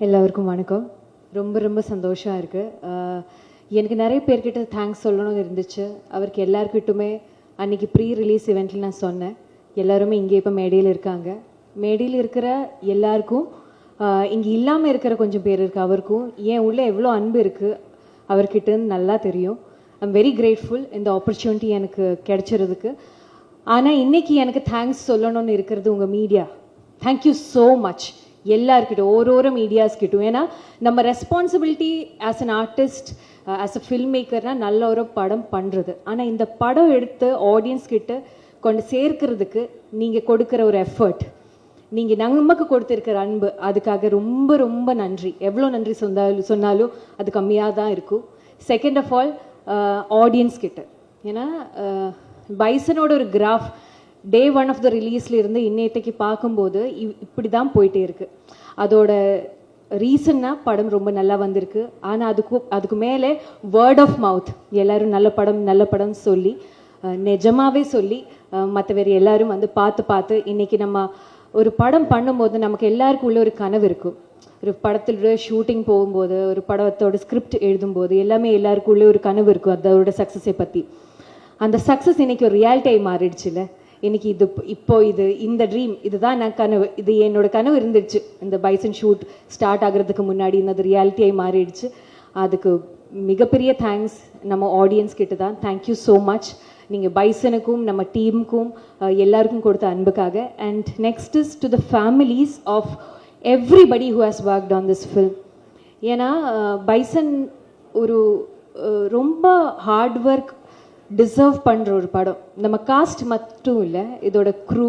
எல்லாருக்கும் வணக்கம். ரொம்ப ரொம்ப சந்தோஷமாக இருக்குது. எனக்கு நிறைய பேர்கிட்ட தேங்க்ஸ் சொல்லணும்னு இருந்துச்சு. அவருக்கு எல்லாருக்கிட்டுமே அன்றைக்கி ப்ரீ ரிலீஸ் இவெண்ட்டில் நான் சொன்னேன். எல்லாருமே இங்கே இப்போ மேடையில் இருக்காங்க. மேடையில் இருக்கிற எல்லாருக்கும், இங்கே இல்லாமல் இருக்கிற கொஞ்சம் பேர் இருக்குது, அவருக்கும் ஏன் உள்ள எவ்வளோ அன்பு இருக்குது அவர்கிட்டன்னு நல்லா தெரியும். ஐம் வெரி கிரேட்ஃபுல் இந்த ஆப்பர்ச்சுனிட்டி எனக்கு கிடைச்சிறதுக்கு. ஆனால் இன்றைக்கி எனக்கு தேங்க்ஸ் சொல்லணும்னு இருக்கிறது உங்கள் மீடியா. தேங்க்யூ ஸோ மச் எல்லாருக்கிட்டும், ஒரு மீடியாஸ்கிட்டும். ஏன்னா நம்ம responsibility as an artist, as a film மேக்கர்னால் நல்ல ஒரு படம் பண்ணுறது. ஆனால் இந்த படம் எடுத்து ஆடியன்ஸ் கிட்ட கொண்டு சேர்க்கிறதுக்கு நீங்கள் கொடுக்குற ஒரு எஃபர்ட், நீங்கள் நமக்கு கொடுத்துருக்கிற அன்பு, அதுக்காக ரொம்ப ரொம்ப நன்றி. எவ்வளோ நன்றி சொன்னாலும் அது கம்மியாக தான் இருக்கும். செகண்ட் ஆஃப் ஆல் ஆடியன்ஸ் கிட்ட, ஏன்னா பைசனோட ஒரு கிராஃப் டே 1 ஆஃப் த ரிலீஸில் இருந்து இன்னைக்கு பார்க்கும்போது இப்படி தான் போயிட்டே இருக்குது. அதோட ரீசன்னா படம் ரொம்ப நல்லா வந்திருக்கு. ஆனால் அதுக்கு மேலே வேர்ட் ஆஃப் மவுத், எல்லோரும் நல்ல படம் சொல்லி, நிஜமாகவே சொல்லி மற்ற வேறு எல்லோரும் வந்து பார்த்து இன்றைக்கி நம்ம ஒரு படம் பண்ணும்போது நமக்கு எல்லாருக்கும் உள்ள ஒரு கனவு இருக்கும். ஒரு படத்தில் ஷூட்டிங் போகும்போது, ஒரு படத்தோட ஸ்கிரிப்ட் எழுதும்போது எல்லாமே எல்லாருக்கும் உள்ள ஒரு கனவு இருக்கும் அதோட சக்ஸஸை பற்றி. அந்த சக்ஸஸ் இன்றைக்கி ஒரு ரியாலிட்டியாகி மாறிடுச்சுல்ல. இன்னைக்கு இந்த ட்ரீம், இதுதான் நான் கனவு, இது என்னோட கனவு இருந்துச்சு. இந்த பைசன் ஷூட் ஸ்டார்ட் ஆகிறதுக்கு முன்னாடி இந்த ரியாலிட்டியாகி மாறிடுச்சு. அதுக்கு மிகப்பெரிய தேங்க்ஸ் நம்ம ஆடியன்ஸ் கிட்ட தான். Thank you so much. நீங்கள் பைசனுக்கும் நம்ம டீமுக்கும் எல்லாருக்கும் கொடுத்த அன்புக்காக. And next is to the families of everybody who has worked on this film. ஏன்னா பைசன் ஒரு ரொம்ப ஹார்ட் ஒர்க் டிசர்வ் பண்ணுற ஒரு படம். நம்ம காஸ்ட் மட்டும் இல்லை, இதோட க்ரூ,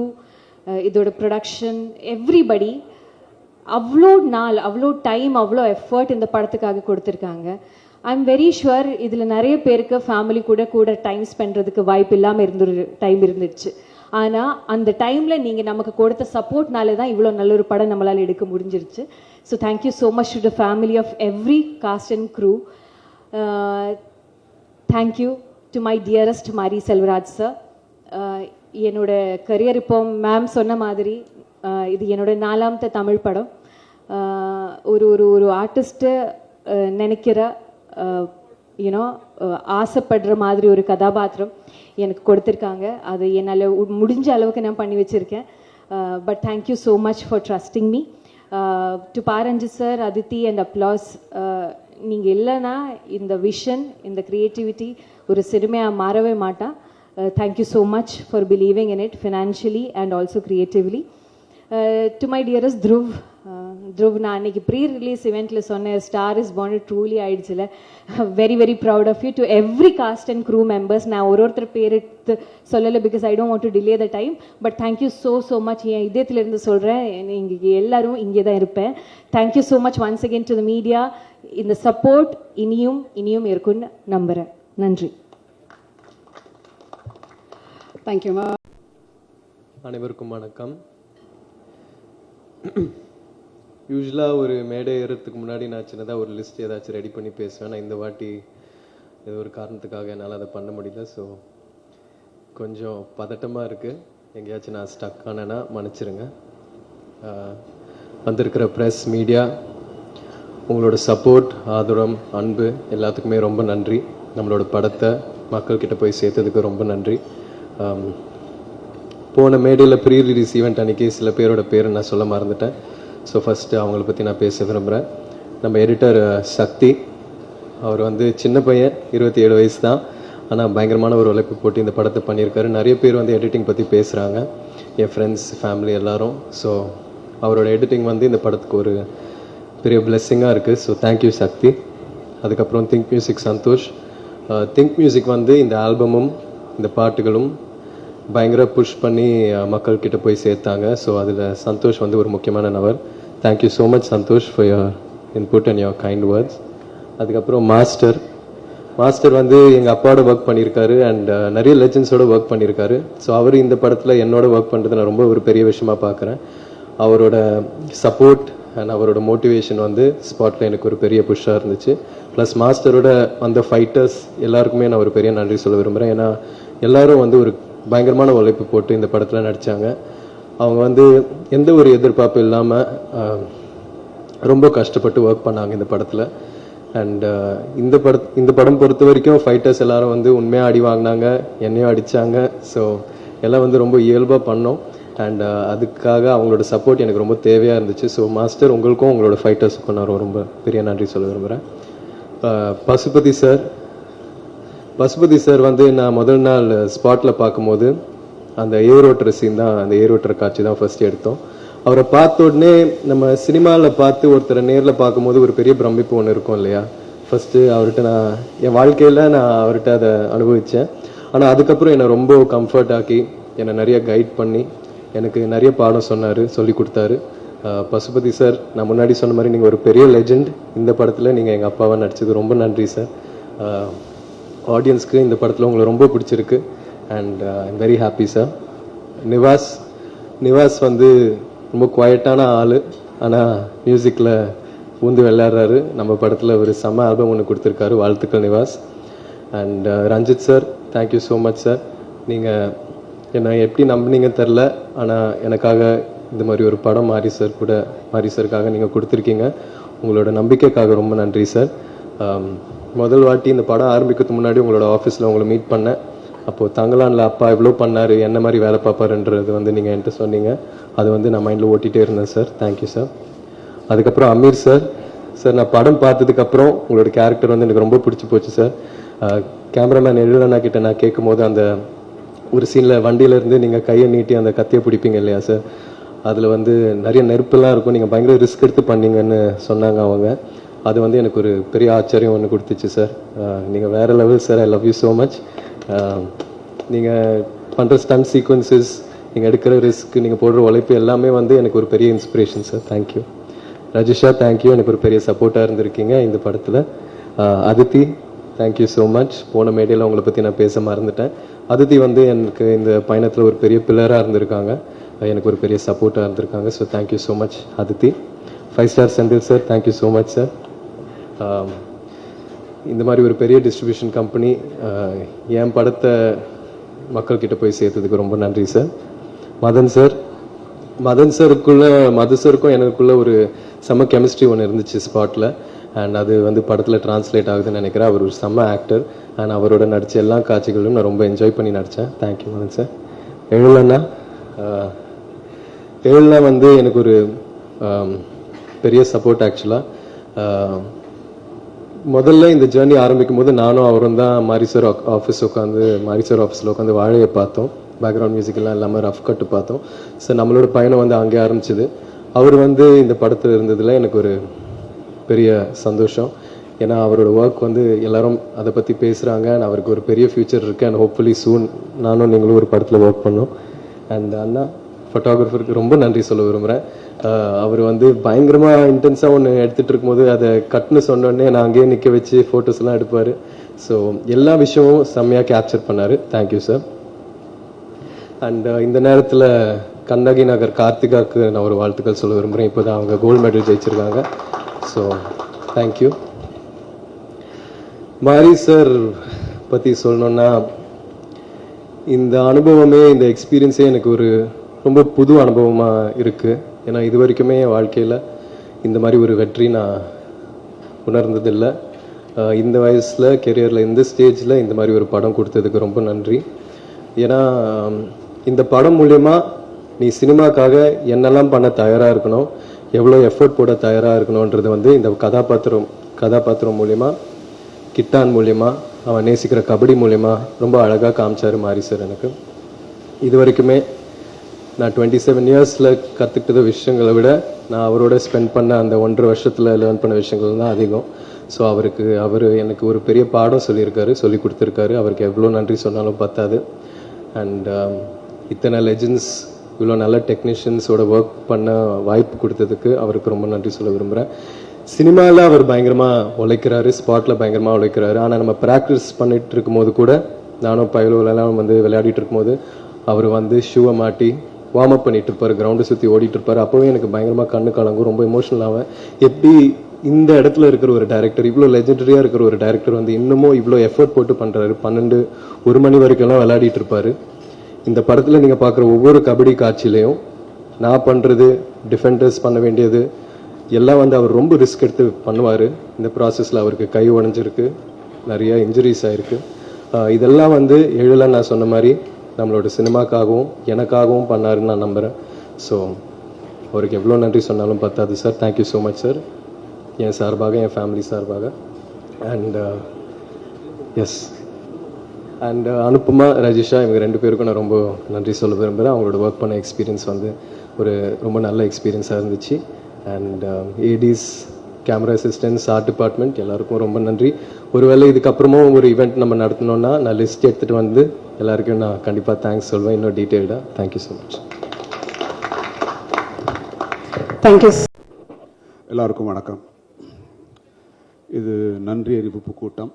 இதோட ப்ரொடக்ஷன், எவ்ரிபடி அவ்வளோ நாள், அவ்வளோ டைம், அவ்வளோ எஃபர்ட் இந்த படத்துக்காக கொடுத்துருக்காங்க. ஐ எம் வெரி ஷுவர் இதில் நிறைய பேருக்கு ஃபேமிலி கூட டைம் ஸ்பெண்ட்றதுக்கு வாய்ப்பு இல்லாமல் டைம் இருந்துச்சு. ஆனால் அந்த டைமில் நீங்கள் நமக்கு கொடுத்த சப்போர்ட்னால தான் இவ்வளோ நல்ல ஒரு படம் நம்மளால் எடுக்க முடிஞ்சிருச்சு. So thank you so much to the family of every cast and crew. Thank you to my dearest Mari Selvaraj sir. என்னோட கரியர் இப்போ மேம் சொன்ன மாதிரி இது என்னோட 4வது தமிழ் படம். ஒரு ஆர்டிஸ்ட்டு நினைக்கிற யூனோ ஆசைப்படுற மாதிரி ஒரு கதாபாத்திரம் எனக்கு கொடுத்துருக்காங்க. அது என்னால் முடிஞ்ச அளவுக்கு நான் பண்ணி வச்சுருக்கேன். But thank you so much for trusting me. To Paranji sir, Aditi and applause, நீங்கள் இல்லைன்னா இந்த விஷன், இந்த க்ரியேட்டிவிட்டி ஒரு சிறுமையாக மாறவே மாட்டா. Thank you so much for believing in it financially and also creatively. To my dearest Dhruv, நான் அன்றைக்கி ப்ரீ ரிலீஸ் இவெண்ட்டில் சொன்னேன், ஸ்டார் இஸ் பார்ன் ட்ரூலி ஆயிடுச்சுல. Very proud of you. To every cast and crew members, நான் ஒருத்தர் பேர் எடுத்து சொல்லலை because I don't want to delay the time. But thank you so much. என் இதயத்திலேருந்து சொல்கிறேன், இங்கே எல்லோரும் இங்கே தான் இருப்பேன். Thank you so much once again to the media. இந்த சப்போர்ட் இனியும் இருக்குன்னு நம்புகிறேன். நன்றி. தேங்க்யூமா. அனைவருக்கும் வணக்கம். யூஸ்வலாக ஒரு மேடை ஏறுறதுக்கு முன்னாடி நான் சின்னதாக ஒரு லிஸ்ட் ஏதாச்சும் ரெடி பண்ணி பேசுவேன். நான் இந்த வாட்டி ஏதோ ஒரு காரணத்துக்காக என்னால் அதை பண்ண முடியல. ஸோ கொஞ்சம் பதட்டமாக இருக்குது. எங்கேயாச்சும் நான் ஸ்டக் ஆனேன்னா மன்னிச்சிருங்க. வந்திருக்கிற ப்ரெஸ், மீடியா, உங்களோட சப்போர்ட், ஆதரவு, அன்பு எல்லாத்துக்குமே ரொம்ப நன்றி. நம்மளோட படத்தை மக்கள்கிட்ட போய் சேர்த்ததுக்கு ரொம்ப நன்றி. போன மேடையில் ப்ரீ ரிலீஸ் ஈவெண்ட் அன்றைக்கி சில பேரோட பேரை நான் சொல்ல மறந்துட்டேன். ஸோ ஃபஸ்ட்டு அவங்கள பற்றி நான் பேச விரும்புகிறேன். நம்ம எடிட்டர் சக்தி, அவர் வந்து சின்ன பையன், 27 வயசு தான். ஆனால் பயங்கரமான ஒரு உழைப்பு போட்டு இந்த படத்தை பண்ணியிருக்காரு. நிறைய பேர் வந்து எடிட்டிங் பற்றி பேசுகிறாங்க, என் ஃப்ரெண்ட்ஸ், ஃபேமிலி எல்லோரும். ஸோ அவரோட எடிட்டிங் வந்து இந்த படத்துக்கு ஒரு பெரிய பிளெஸ்ஸிங்காக இருக்குது. So thank you Sakthi. அதுக்கப்புறம் Think Music Santhosh. Think Music வந்து இந்த ஆல்பமும் இந்த பாட்டுகளும் பயங்கர புஷ் பண்ணி மக்கள்கிட்ட போய் சேர்த்தாங்க. ஸோ அதில் சந்தோஷ் வந்து ஒரு முக்கியமான நபர். Thank you so much Santhosh for your input and your kind words. அதுக்கப்புறம் மாஸ்டர் வந்து எங்கள் அப்பாவோட ஒர்க் பண்ணியிருக்காரு அண்ட் நிறைய லெஜெண்ட்ஸோட ஒர்க் பண்ணியிருக்காரு. ஸோ அவர் இந்த படத்தில் என்னோட ஒர்க் பண்ணுறது நான் ரொம்ப ஒரு பெரிய விஷயமாக பார்க்குறேன். அவரோட சப்போர்ட் அண்ட் அவரோட மோட்டிவேஷன் வந்து ஸ்பாட்டில் எனக்கு ஒரு பெரிய புஷ்ஷாக இருந்துச்சு. ப்ளஸ் மாஸ்டரோட அந்த ஃபைட்டர்ஸ் எல்லாருக்குமே நான் ஒரு பெரிய நன்றி சொல்ல விரும்புகிறேன். ஏன்னா எல்லோரும் வந்து ஒரு பயங்கரமான உழைப்பு போட்டு இந்த படத்தில் நடித்தாங்க. அவங்க வந்து எந்த ஒரு எதிர்பார்ப்பு இல்லாமல் ரொம்ப கஷ்டப்பட்டு ஒர்க் பண்ணாங்க இந்த படத்தில். அண்ட் இந்த படம் பொறுத்த வரைக்கும் ஃபைட்டர்ஸ் எல்லாரும் வந்து உண்மையாக அடி வாங்கினாங்க, என்னையும் அடித்தாங்க. ஸோ எல்லாம் வந்து ரொம்ப இயல்பாக பண்ணோம். அண்ட் அதுக்காக அவங்களோட சப்போர்ட் எனக்கு ரொம்ப தேவையாக இருந்துச்சு. ஸோ மாஸ்டர், உங்களுக்கும் உங்களோட ஃபைட்டர்ஸுக்கும் நான் ரொம்ப பெரிய நன்றி சொல்ல விரும்புகிறேன். பசுபதி சார் வந்து நான் முதல் நாள் ஸ்பாட்டில் பார்க்கும்போது அந்த ஏரோட்டுற சீன் தான், அந்த ஏரோட்டுற காட்சி தான் ஃபர்ஸ்ட் எடுத்தோம். அவரை பார்த்த உடனே நம்ம சினிமாவில் பார்த்து ஒருத்தரை நேரில் பார்க்கும்போது ஒரு பெரிய பிரமிப்பு ஒன்று இருக்கும் இல்லையா. ஃபஸ்ட்டு அவர்கிட்ட நான் என் வாழ்க்கையில் நான் அவர்கிட்ட அதை அனுபவித்தேன். ஆனால் அதுக்கப்புறம் என்னை ரொம்ப கம்ஃபர்ட் ஆக்கி என்னை நிறைய கைட் பண்ணி எனக்கு நிறைய பாடம் சொன்னார், சொல்லி கொடுத்தாரு. பசுபதி சார், நான் முன்னாடி சொன்ன மாதிரி நீங்கள் ஒரு பெரிய லெஜெண்ட். இந்த படத்தில் நீங்கள் எங்கள் அப்பாவாக நடிச்சது ரொம்ப நன்றி சார். ஆடியன்ஸ்க்கு இந்த படத்தில் உங்களை ரொம்ப பிடிச்சிருக்கு. And I'm very happy sir. Nivas வந்து ரொம்ப குவாய்ட்டான ஆள், ஆனால் மியூசிக்கில் ஊந்து விளையாடுறாரு. நம்ம படத்தில் ஒரு செம்ம ஆல்பம் ஒன்று கொடுத்துருக்காரு. வாழ்த்துக்கள் Nivas. And Ranjith sir, thank you so much sir. நீங்கள் என்னை எப்படி நம்பினீங்க தெரில, ஆனால் எனக்காக இந்த மாதிரி ஒரு படம் மாரி சாருக்காக நீங்கள் கொடுத்துருக்கீங்க. உங்களோட நம்பிக்கைக்காக ரொம்ப நன்றி சார். முதல் வாட்டி இந்த படம் ஆரம்பிக்கிறதுக்கு முன்னாடி உங்களோட ஆஃபீஸில் உங்களை மீட் பண்ணேன். அப்போது தங்கலான்ல அப்பா இவ்வளோ பண்ணார், என்ன மாதிரி வேலை பார்ப்பாருன்றது வந்து நீங்கள் என்கிட்ட சொன்னீங்க. அது வந்து நான் மைண்டில் ஓட்டிகிட்டே இருந்தேன் சார். Thank you sir. அதுக்கப்புறம் அமீர் சார், நான் படம் பார்த்ததுக்கப்புறம் உங்களோட கேரக்டர் வந்து எனக்கு ரொம்ப பிடிச்சி போச்சு சார். கேமராமேன் எழிலண்ணா கிட்ட நான் கேட்கும் போது அந்த ஒரு சீனில் வண்டியிலேருந்து நீங்கள் கையை நீட்டி அந்த கத்தியை பிடிப்பீங்க இல்லையா சார், அதில் வந்து நிறைய நெருப்பெல்லாம் இருக்கும், நீங்கள் பயங்கர ரிஸ்க் எடுத்து பண்ணீங்கன்னு சொன்னாங்க அவங்க. அது வந்து எனக்கு ஒரு பெரிய ஆச்சரியம் ஒன்று கொடுத்துச்சு சார். நீங்கள் வேறு level sir. I love you so much. நீங்கள் பண்ணுற ஸ்டன் சீக்வன்சஸ், நீங்கள் எடுக்கிற ரிஸ்க், நீங்கள் போடுற உழைப்பு எல்லாமே வந்து எனக்கு ஒரு பெரிய inspiration sir. Thank you. Rajisha, thank you. எனக்கு ஒரு பெரிய சப்போர்ட்டாக இருந்திருக்கீங்க இந்த படத்தில். Aditi, thank you so much. போன மேடையில் உங்களை பற்றி நான் பேச மறந்துட்டேன். அதித்தி வந்து எனக்கு இந்த பயணத்தில் ஒரு பெரிய பில்லராக இருந்திருக்காங்க, எனக்கு ஒரு பெரிய சப்போர்ட்டாக இருந்திருக்காங்க. So thank you so much Aditi. 5 star Senthil sir, thank you so much sir. இந்த மாதிரி ஒரு பெரிய டிஸ்ட்ரிபியூஷன் கம்பெனி என் படத்தை மக்கள்கிட்ட போய் சேர்த்ததுக்கு ரொம்ப நன்றி சார். மதன் சாருக்கும் எனக்குள்ள ஒரு செம்ம கெமிஸ்ட்ரி ஒன்று இருந்துச்சு ஸ்பாட்டில். அண்ட் அது வந்து படத்தில் டிரான்ஸ்லேட் ஆகுதுன்னு நினைக்கிறேன். அவர் ஒரு செம்ம ஆக்டர். அண்ட் அவரோட நடித்த எல்லா காட்சிகளும் நான் ரொம்ப என்ஜாய் பண்ணி நடித்தேன். Thank you Madan sir. எழிலண்ணா வந்து எனக்கு ஒரு பெரிய சப்போர்ட் ஆக்சுவலாக. முதல்ல இந்த ஜேர்னி ஆரம்பிக்கும் போது நானும் அவரும் தான் மாரி சார் ஆஃபீஸில் உட்காந்து வாழையை பார்த்தோம். பேக்ரவுண்ட் மியூசிக்கெல்லாம் இல்லாமல் ரஃப் கட்டு பார்த்தோம். ஸோ நம்மளோட பயணம் வந்து அங்கே ஆரம்பிச்சுது. அவர் வந்து இந்த படத்தில் இருந்ததில் எனக்கு ஒரு பெரிய சந்தோஷம். ஏன்னா அவரோட ஒர்க் வந்து எல்லாரும் அதை பற்றி பேசுகிறாங்க. அண்ட் அவருக்கு ஒரு பெரிய ஃப்யூச்சர் இருக்குது. அண்ட் ஹோப்ஃபுல்லி சூன் நானும் நீங்களும் ஒரு படத்தில் ஒர்க் பண்ணோம். அண்ட் அண்ணா ஃபோட்டோகிராஃபருக்கு ரொம்ப நன்றி சொல்ல விரும்புகிறேன். அவர் வந்து பயங்கரமாக இன்டென்ஸாக ஒன்று எடுத்துகிட்டு இருக்கும்போது அதை கட்னு சொன்னோடனே நான் அங்கேயே நிற்க வச்சு ஃபோட்டோஸ்லாம் எடுப்பார். ஸோ எல்லா விஷயமும் செம்மையாக கேப்சர் பண்ணார். Thank you sir. அண்ட் இந்த நேரத்தில் கண்ணகி நகர் கார்த்திகாவுக்கு நான் ஒரு வாழ்த்துக்கள் சொல்ல விரும்புகிறேன். இப்போ தான் அவங்க கோல்டு மெடல் ஜெயிச்சிருக்காங்க. So thank you. மாரி சார் பற்றி சொல்லணுன்னா, இந்த அனுபவமே, இந்த எக்ஸ்பீரியன்ஸே எனக்கு ஒரு ரொம்ப புது அனுபவமாக இருக்குது. ஏன்னா இது வரைக்குமே என் வாழ்க்கையில் இந்த மாதிரி ஒரு வெற்றி நான் உணர்ந்ததில்லை. இந்த வயசில் கெரியரில் இந்த ஸ்டேஜில் இந்த மாதிரி ஒரு படம் கொடுத்ததுக்கு ரொம்ப நன்றி. ஏன்னா இந்த படம் மூலயமா நீ சினிமாக்காக என்னெல்லாம் பண்ண தயாராக இருக்கணும், எவ்வளோ எஃபர்ட் போட தயாராக இருக்கணுன்றது வந்து இந்த கதாபாத்திரம் மூலயமா, கிட்டான் மூலயமா, அவன் நேசிக்கிற கபடி மூலயமா ரொம்ப அழகாக காமிச்சார் மாரி சார். எனக்கு இது வரைக்குமே நான் 27 இயர்ஸில் கற்றுக்கிட்ட விஷயங்களை விட நான் அவரோட ஸ்பெண்ட் பண்ண அந்த 1.5 வருஷத்தில் லேர்ன் பண்ண விஷயங்கள் தான் அதிகம். ஸோ அவர் எனக்கு ஒரு பெரிய பாடம் சொல்லி கொடுத்துருக்காரு. அவருக்கு எவ்வளோ நன்றி சொன்னாலும் பத்தாது. அண்ட் இத்தனை லெஜெண்ட்ஸ், இவ்வளோ நல்ல டெக்னீஷியன்ஸோட ஒர்க் பண்ண வாய்ப்பு கொடுத்ததுக்கு அவருக்கு ரொம்ப நன்றி சொல்ல விரும்புகிறேன். சினிமாவில் அவர் பயங்கரமாக உழைக்கிறாரு, ஸ்பாட்டில் பயங்கரமாக உழைக்கிறாரு. ஆனால் நம்ம ப்ராக்டிஸ் பண்ணிகிட்டு இருக்கும்போது கூட, நானும் பயிலெல்லாம் வந்து விளையாடிட்டு இருக்கும்போது அவர் வந்து ஷூவை மாட்டி வார்ம் அப் பண்ணிட்டு இருப்பார், கிரவுண்டை சுற்றி ஓடிட்டு இருப்பார். அப்போவே எனக்கு பயங்கரமாக கண்ணு கலங்கும், ரொம்ப எமோஷனல் ஆவேன். எப்படி இந்த இடத்துல இருக்கிற ஒரு டைரக்டர், இவ்வளோ லெஜெண்டரியாக இருக்கிற ஒரு டைரக்டர் வந்து இன்னமும் இவ்வளோ எஃபர்ட் போட்டு பண்ணுறாரு. 12-1 மணி வரைக்கும்லாம் விளையாடிட்டு இருப்பார். இந்த படத்தில் நீங்கள் பார்க்குற ஒவ்வொரு கபடி காட்சியிலையும் நான் பண்ணுறது, டிஃபெண்டர்ஸ் பண்ண வேண்டியது, எல்லாம் வந்து அவர் ரொம்ப ரிஸ்க் எடுத்து பண்ணுவார். இந்த ப்ராசஸில் அவருக்கு கை உடஞ்சிருக்கு, நிறைய இன்ஜுரிஸ் ஆகிருக்கு. இதெல்லாம் வந்து எழில நான் சொன்ன மாதிரி நம்மளோட சினிமாக்காகவும் எனக்காகவும் பண்ணாருன்னு நான் நம்புகிறேன். ஸோ அவருக்கு எவ்வளோ நன்றி சொன்னாலும் பத்தாது sir. Thank you so much sir, என் சார்பாக, என் ஃபேமிலி சார்பாக. And S, and Anupama, Rajisha, இவங்க 2 பேருக்கும் நான் ரொம்ப நன்றி சொல்ல விரும்புகிறேன். அவங்களோட ஒர்க் பண்ண எக்ஸ்பீரியன்ஸ் வந்து ஒரு ரொம்ப நல்ல எக்ஸ்பீரியன்ஸாக இருந்துச்சு. And ADs, camera assistants, art department எல்லாருக்கும் ரொம்ப நன்றி. ஒருவேளை இதுக்கப்புறமும் ஒரு ஈவெண்ட் நம்ம நடத்தினோன்னா நான் லிஸ்ட் எடுத்துகிட்டு வந்து எல்லாருக்கும் நான் கண்டிப்பாக தேங்க்ஸ் சொல்வேன், இன்னும் டீட்டெயில்டாக. Thank you so much. தேங்க்யூ. எல்லாருக்கும் வணக்கம். இது நன்றி அறிவிப்பு கூட்டம்.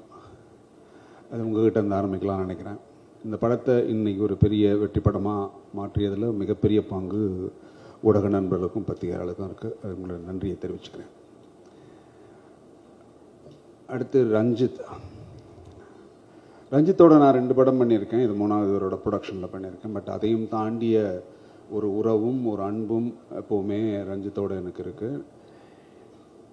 அது உங்ககிட்ட இருந்து ஆரம்பிக்கலாம்னு நினைக்கிறேன். இந்த படத்தை இன்னைக்கு ஒரு பெரிய வெற்றி படமாக மாற்றியதில் மிகப்பெரிய பங்கு ஊடக நண்பர்களுக்கும் பத்திரிகையாளர்களுக்கும் இருக்குது. அது உங்களோட நன்றியை தெரிவிச்சுக்கிறேன். அடுத்து ரஞ்சித்தோட நான் 2 படம் பண்ணியிருக்கேன். இது 3வது இவரோட ப்ரொடக்ஷனில் பண்ணியிருக்கேன். பட் அதையும் தாண்டிய ஒரு உறவும் ஒரு அன்பும் எப்போவுமே ரஞ்சித்தோடு எனக்கு இருக்குது.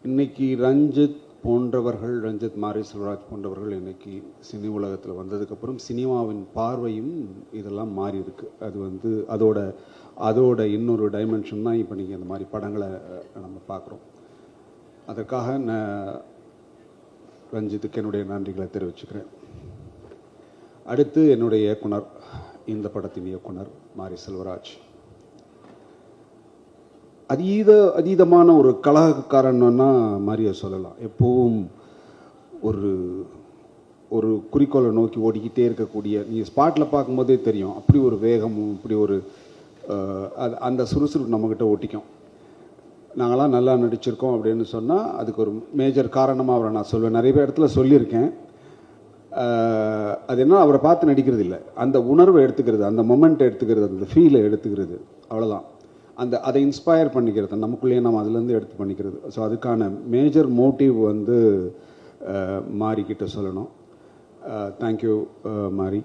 இன்னைக்கு ரஞ்சித் போன்றவர்கள், ரஞ்சித், மாரி செல்வராஜ் போன்றவர்கள் இன்னைக்கு சினி உலகத்தில் வந்ததுக்கப்புறம் சினிமாவின் பார்வையும் இதெல்லாம் மாறி இருக்கு. அது வந்து அதோட இன்னொரு டைமென்ஷன் தான் இப்போ நீங்கள் இந்த மாதிரி படங்களை நம்ம பார்க்குறோம். அதற்காக நான் ரஞ்சித்துக்கு என்னுடைய நன்றிகளை தெரிவிச்சுக்கிறேன். அடுத்து என்னுடைய இயக்குனர், இந்த படத்தின் இயக்குனர் மாரி செல்வராஜ். அதீதமான ஒரு கலகக்காரன்னா மாரியை சொல்லலாம். எப்பவும் ஒரு குறிக்கோளை நோக்கி ஓடிக்கிட்டே இருக்கக்கூடிய, நீங்கள் ஸ்பாட்டில் பார்க்கும்போதே தெரியும், அப்படி ஒரு வேகமும் இப்படி ஒரு அந்த சுறுசுறுப்பு நம்மக்கிட்ட ஒட்டிக்கும். நாங்களாம் நல்லா நடிச்சிருக்கோம் அப்படின்னு சொன்னால் அதுக்கு ஒரு மேஜர் காரணமாக அவரை நான் சொல்வேன். நிறைய இடத்துல சொல்லியிருக்கேன். அது என்ன, அவரை பார்த்து நடிக்கிறது இல்லை, அந்த உணர்வை எடுத்துக்கிறது, அந்த மொமெண்ட்டை எடுத்துக்கிறது, அந்த ஃபீலை எடுத்துக்கிறது, அவ்வளோதான். அதை இன்ஸ்பயர் பண்ணிக்கிறது, நமக்குள்ளேயே நம்ம அதுலேருந்து எடுத்து பண்ணிக்கிறது. ஸோ அதுக்கான மேஜர் மோட்டிவ் வந்து மாரிக்கிட்ட சொல்லணும். தேங்க்யூ மாரி,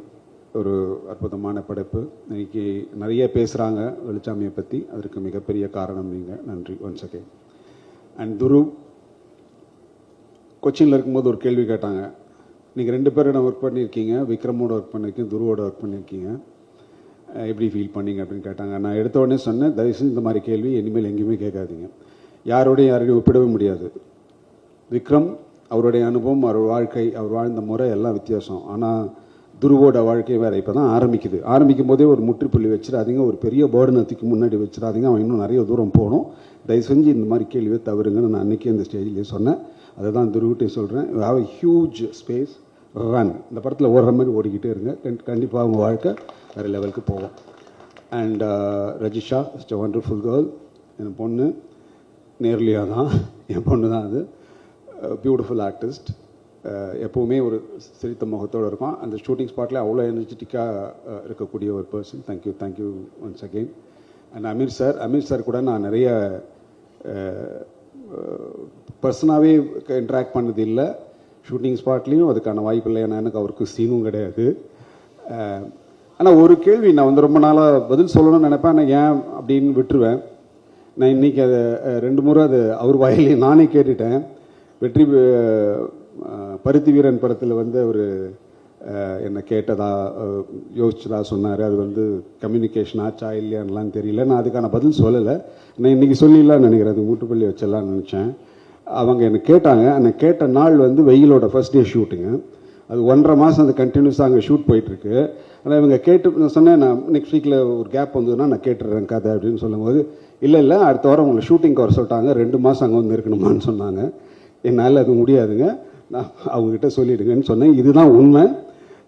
ஒரு அற்புதமான படைப்பு. இன்னைக்கு நிறைய பேசுகிறாங்க வெளிச்சாமியை பற்றி, அதற்கு மிகப்பெரிய காரணம் நீங்கள். நன்றி ஒன்ஸ் அகெயின். அண்ட் துரு, கொச்சினில் இருக்கும்போது ஒரு கேள்வி கேட்டாங்க. நீங்கள் 2 பேரும் ஒர்க் பண்ணியிருக்கீங்க, விக்ரமோட ஒர்க் பண்ணியிருக்கீங்க, துருவோட ஒர்க் பண்ணியிருக்கீங்க, எப்படி ஃபீல் பண்ணீங்க அப்படின்னு கேட்டாங்க. நான் எடுத்த உடனே சொன்னேன், தயவுசெய்து இந்த மாதிரி கேள்வி இனிமேல் எங்கேயுமே கேட்காதீங்க. யாரையும் ஒப்பிடவே முடியாது. விக்ரம், அவருடைய அனுபவம், அவர் வாழ்க்கை, அவர் வாழ்ந்த முறை எல்லாம் வித்தியாசம். ஆனால் துருவோட வாழ்க்கை வேறு. இப்போ தான் ஆரம்பிக்கும் போதே ஒரு முற்றுப்புள்ளி வச்சிடாதீங்க, ஒரு பெரிய பேர்டனத்துக்கு முன்னாடி வச்சிடாதீங்க, அவன் இன்னும் நிறைய தூரம் போகணும். தயவு செஞ்சு இந்த மாதிரி கேள்வியை தவறுங்கன்னு நான் அன்றைக்கே இந்த ஸ்டேஜ்லேயே சொன்னேன். அதை தான் துருவிட்டே சொல்கிறேன். Have a huge space, run. இந்த படத்தில் ஓடுற மாதிரி ஓடிக்கிட்டே இருங்க, கண்டிப்பாக அவங்க வாழ்க்கை வேறு லெவலுக்கு போவோம். And Rajisha is a wonderful girl. என் பொண்ணு நேர்லியாக தான், என் பொண்ணு தான் அது. Beautiful artist. எப்போவுமே ஒரு சிரித்த முகத்தோடு இருக்கும். அந்த ஷூட்டிங் ஸ்பாட்டில் அவ்வளோ எனர்ஜெட்டிக்காக இருக்கக்கூடிய ஒரு person. Thank you once again. And Aamir sir கூட நான் நிறைய பர்சனாகவே இன்ட்ராக்ட் பண்ணது இல்லை. ஷூட்டிங் ஸ்பாட்லேயும் அதுக்கான வாய்ப்பு இல்லை. ஏன்னா எனக்கு அவருக்கு சீனும் கிடையாது. ஆனால் ஒரு கேள்வி நான் வந்து ரொம்ப நாளாக பதில் சொல்லணும்னு நினைப்பேன். ஆனால் ஏன் அப்படின்னு விட்டுருவேன். நான் இன்றைக்கி அதை 2 முறை அது அவர் வாயிலே நானே கேட்டுட்டேன். வெற்றி பருத்தி வீரன் படத்தில் வந்து அவர் என்னை கேட்டதா யோசிச்சதா சொன்னார். அது வந்து கம்யூனிகேஷன் ஆச்சா இல்லையான்லாம் தெரியல. நான் அதுக்கான பதில் சொல்லலை. நான் இன்றைக்கி சொல்லிடலான்னு நினைக்கிறேன். அது மூட்டுப்பள்ளி வச்சிடலான்னு நினச்சேன். அவங்க என்னை கேட்டாங்க. அந்த கேட்ட நாள் வந்து வெயிலோட ஃபர்ஸ்ட் டே ஷூட்டுங்க. அது 1.5 மாதம் அது கண்டினியூஸாக அங்கே ஷூட் போயிட்டுருக்கு. ஆனால் இவங்க நான் சொன்னேன், நான் நெக்ஸ்ட் வீக்கில் ஒரு கேப் வந்ததுன்னா நான் கேட்டுடுறேன் கதை அப்படின்னு சொல்லும்போது, இல்லை அடுத்த வாரம் உங்களை ஷூட்டிங்க்கு வர சொல்லிட்டாங்க, 2 மாதம் அங்கே வந்து இருக்கணுமான்னு சொன்னாங்க. என்னால் அது முடியாதுங்க, நான் அவங்ககிட்ட சொல்லிவிடுங்கன்னு சொன்னேன். இதுதான் உண்மை.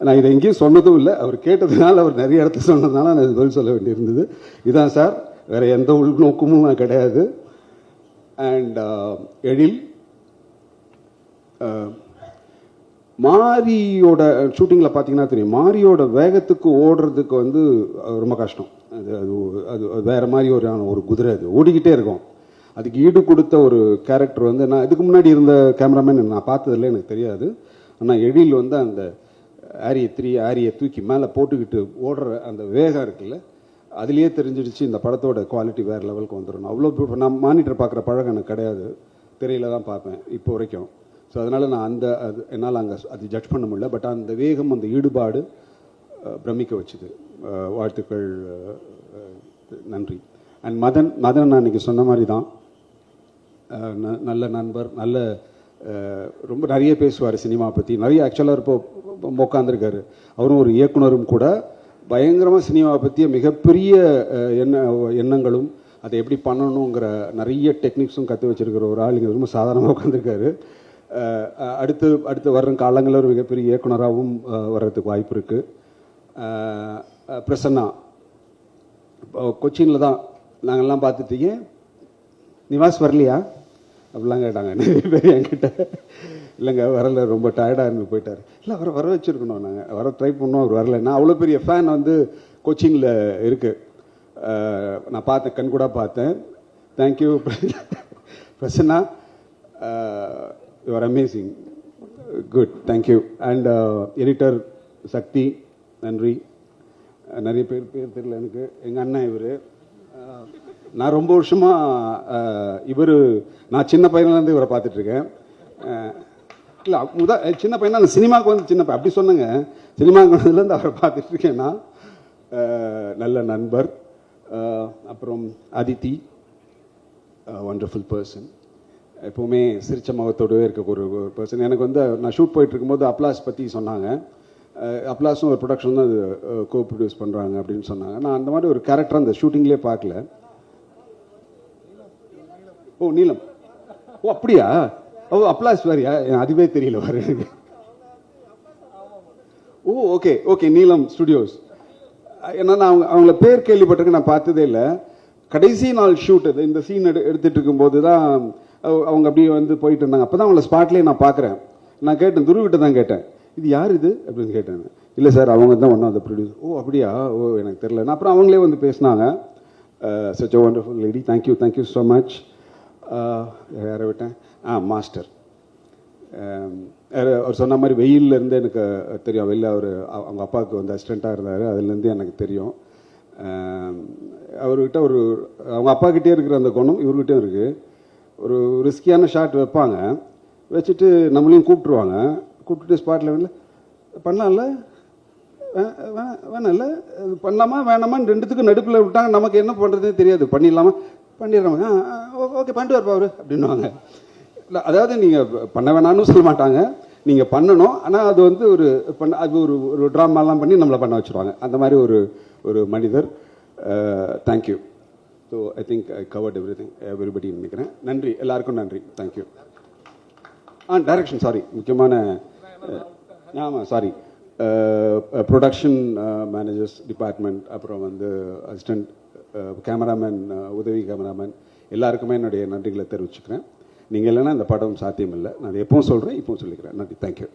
நான் இதை எங்கேயும் சொன்னதும் இல்லை. அவர் கேட்டதுனால, அவர் நிறைய இடத்துல சொன்னதுனால நான் பதில் சொல்ல வேண்டியிருந்தது. இதான் சார், வேறு எந்த உள்நோக்கமும் நான் கிடையாது. அண்ட் எழில், மாரியோட ஷூட்டிங்கில் பார்த்தீங்கன்னா தெரியும், மாரியோட வேகத்துக்கு ஓடுறதுக்கு வந்து ரொம்ப கஷ்டம். அது அது அது வேறு மாதிரி ஒரு குதிரை, அது ஓடிக்கிட்டே இருக்கும். அதுக்கு ஈடு கொடுத்த ஒரு கேரக்டர் வந்து, நான் இதுக்கு முன்னாடி இருந்த கேமராமேன் நான் பார்த்ததில்ல, எனக்கு தெரியாது. ஆனால் எழில் வந்து அந்த ஆரியை தூக்கி மேலே போட்டுக்கிட்டு ஓடுற அந்த வேகம் இருக்குல்ல, அதுலேயே தெரிஞ்சிடுச்சு இந்த படத்தோட குவாலிட்டி வேறு லெவலுக்கு வந்துடும். அவ்வளோ நான் மானிட்டர் பார்க்குற பழக்கம் எனக்கு கிடையாது, திரையில தான் பார்ப்பேன் இப்போ வரைக்கும். ஸோ அதனால் நான் அது என்னால் அங்கே அது ஜட்ஜ் பண்ண முடியல. பட் அந்த வேகம், அந்த ஈடுபாடு பிரமிக்க வச்சுது. வாழ்த்துக்கள், நன்றி. அண்ட் மதன் நான் இன்றைக்கி சொன்ன மாதிரி தான், நல்ல நண்பர், நல்ல ரொம்ப நிறைய பேசுவார் சினிமா பற்றி, நிறைய ஆக்சுவலாக இப்போ உட்காந்துருக்காரு. அவரும் ஒரு இயக்குனரும் கூட. பயங்கரமாக சினிமாவை பற்றிய மிகப்பெரிய எண்ணங்களும் அதை எப்படி பண்ணணுங்கிற நிறைய டெக்னிக்ஸும் கற்று வச்சுருக்கிற ஒரு ஆள் இங்கே ரொம்ப சாதாரணமாக உட்காந்துருக்காரு. அடுத்து வர்ற காலங்களில் ஒரு மிகப்பெரிய இயக்குனராகவும் வர்றதுக்கு வாய்ப்பு இருக்குது. பிரசன்னா கொச்சினில் தான் நாங்கள்லாம் பார்த்துட்டீங்க, நிவாஸ் வரலையா அப்படிலாம் கேட்டாங்க நிறைய பேர் என்கிட்ட. இல்லைங்க வரல, ரொம்ப டயர்டாக இருந்து போயிட்டார். இல்லை வர வச்சுருக்கணும், நாங்கள் வர ட்ரை பண்ணோம், அவர் வரல. நான் அவ்வளோ பெரிய ஃபேன் வந்து கோச்சிங்கில் இருக்குது. நான் பார்த்தேன், கண் கூட பார்த்தேன். Thank you Prasanna, you're amazing, good, thank you. And editor Sakthi, நன்றி. நிறைய பேர் தெரியல எனக்கு, எங்கள் அண்ணன் இவர். நான் ரொம்ப வருஷமாக நான் சின்ன பையன்லேருந்து இவரை பார்த்துட்ருக்கேன். இல்லை சின்ன பையனா, அந்த சினிமாவுக்கு வந்து சின்ன பையன் அப்படி சொன்னேங்க, சினிமாவுக்கு வந்ததுலேருந்து அவரை பார்த்துட்ருக்கேன்னா. நல்ல நண்பர். அப்புறம் அதித்தி, ஒண்டர்ஃபுல் பர்சன், எப்போவுமே சிரிச்ச முகத்தோடவே இருக்க ஒரு பர்சன். எனக்கு வந்து நான் ஷூட் போயிட்டு இருக்கும்போது அப்லாஸ் பற்றி சொன்னாங்க. அப்லாஸும் ஒரு ப்ரொடக்ஷன் தான் அது கோ ப்ரொடியூஸ் பண்ணுறாங்க அப்படின்னு சொன்னாங்க. நான் அந்த மாதிரி ஒரு கேரக்டர் அந்த ஷூட்டிங்லேயே பார்க்கல. ஓ நீலம், ஓ அப்படியா, ஓ அப்லாஸ் வேறியா, அதுவே தெரியல வர. ஓ ஓகே நீலம் ஸ்டுடியோஸ். ஏன்னா நான் அவங்கள பேர் கேள்விப்பட்டிருக்கேன், நான் பார்த்ததே இல்லை. கடைசி நாள் ஷூட் அது, இந்த சீன் எடுத்துட்டு இருக்கும்போது தான் அவங்க அப்படியே வந்து போயிட்டு இருந்தாங்க. அப்போ தான் அவங்கள ஸ்பாட்லேயே நான் பார்க்குறேன். நான் கேட்டேன், துருவிட்ட தான் கேட்டேன், இது யார் இது அப்படின்னு கேட்டேன். இல்லை சார் அவங்க தான் ஒன் ஆஃப் த ப்ரொடியூசர். ஓ அப்படியா, ஓ எனக்கு தெரியல. அப்புறம் அவங்களே வந்து பேசினாங்க. Such a wonderful lady, thank you so much. யாரை விட்டேன், மாஸ்டர். அவர் சொன்ன மாதிரி வெயிலில் இருந்து எனக்கு தெரியும். வெளில அவங்க அப்பாவுக்கு வந்து அசிஸ்டண்ட்டாக இருந்தார், அதுலேருந்து எனக்கு தெரியும். அவர்கிட்ட அவங்க அப்பா கிட்டே இருக்கிற அந்த குணம் இவர்கிட்டையும் இருக்குது. ஒரு ரிஸ்கியான ஷாட் வைப்பாங்க, வச்சுட்டு நம்மளையும் கூப்பிட்டுட்டு ஸ்பாட்டில் பண்ணலாம்ல, வேணாம்ல, பண்ணலாமா வேணாமான்னு ரெண்டுத்துக்கும் நடுப்பில் விட்டாங்க. நமக்கு என்ன பண்ணுறதே தெரியாது. பண்ணிடுறாங்க. ஓகே பண்ணிட்டு வரப்பா அவர் அப்படின்வாங்க. இல்லை அதாவது நீங்கள் பண்ண வேணான்னு சொல்ல மாட்டாங்க, நீங்கள் பண்ணணும். ஆனால் அது வந்து அது ஒரு ட்ராமாலாம் பண்ணி நம்மளை பண்ண வச்சுருவாங்க. அந்த மாதிரி ஒரு மனிதர். Thank you. So I think I covert everybody நினைக்கிறேன். நன்றி, எல்லாருக்கும் நன்றி, தேங்க்யூ. டைரக்ஷன் சாரி, முக்கியமான ஆமாம் சாரி, ப்ரொடக்ஷன் மேனேஜர்ஸ் டிபார்ட்மெண்ட், அப்புறம் வந்து அசிஸ்டன்ட் கேமராமேன், உதவி கேமராமேன், எல்லாருக்குமே என்னுடைய நன்றிகளை தெரிவிச்சுக்கிறேன். நீங்கள் இல்லைன்னா இந்த படம் சாத்தியம் இல்லை. நான் எப்பவும் சொல்கிறேன், இப்பவும் சொல்லிக்கிறேன். நன்றி, தேங்க்யூ.